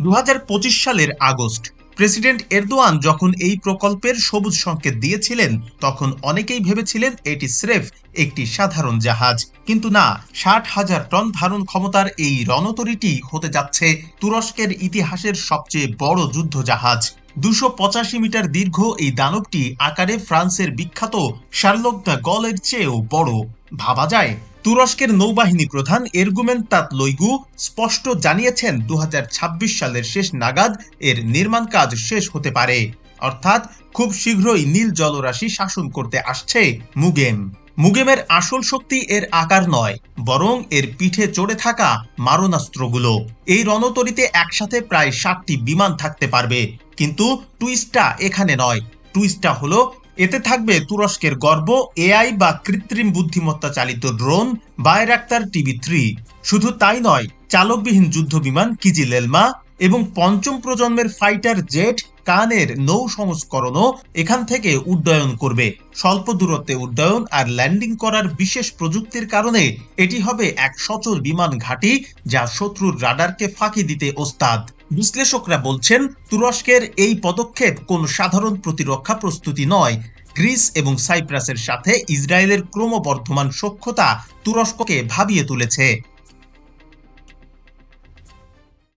2025 সালের August president Erdogan যখন এই প্রকল্পের সবুজ সংকেত দিয়েছিলেন তখন অনেকেই ভেবেছিলেন এটি স্রেফ একটি সাধারণ জাহাজ, কিন্তু না, 60,000 টন ধারণ ক্ষমতার এই রণতরীটি হতে যাচ্ছে তুরস্কের ইতিহাসের সবচেয়ে বড় যুদ্ধ জাহাজ। 285 মিটার দীর্ঘ এই দানবটি আকারে ফ্রান্সের বিখ্যাত শার্লক দ্য গলের চেয়েও বড়। ভাবা যায়, তুরস্কের নৌবাহিনী প্রধান এরগুমেন তাতলুইগু স্পষ্ট জানিয়েছেন 2026 সালের শেষ নাগাদ এর নির্মাণ কাজ শেষ হতে পারে, অর্থাৎ খুব শীঘ্রই নীল জলরাশি শাসন করতে আসছে মুগেম। মুগেমের আসল শক্তি এর আকার নয়, বরং এর পিঠে চড়ে থাকা মারণাস্ত্রগুলো। এই রণতরীতে একসাথে প্রায় 60টি বিমান থাকতে পারবে, কিন্তু টুইস্টটা এখানে নয়। টুইস্টটা হলো এতে থাকবে তুরস্কের গর্ব এআই বা কৃত্রিম বুদ্ধিমত্তা চালিত ড্রোন বায়রাক্তার TB3। শুধু তাই নয়, চালকবিহীন যুদ্ধ বিমান কিজিলেলমা এবং পঞ্চম প্রজন্মের ফাইটার জেট কানের নৌ সংস্করণও এখান থেকে উড্ডয়ন করবে। স্বল্প দূরত্বে উড্ডয়ন আর ল্যান্ডিং করার বিশেষ প্রযুক্তির কারণে এটি হবে এক সচল বিমান ঘাঁটি যা শত্রুর রাডারকে ফাঁকি দিতে ওস্তাদ। বিশ্লেষকরা বলছেন, তুরস্কের এই পদক্ষেপ কোনো সাধারণ প্রতিরক্ষা প্রস্তুতি নয়। গ্রিস এবং সাইপ্রাসের সাথে ইসরায়েলের ক্রমবর্ধমান সখ্যতা তুরস্ককে ভাবিয়ে তুলেছে।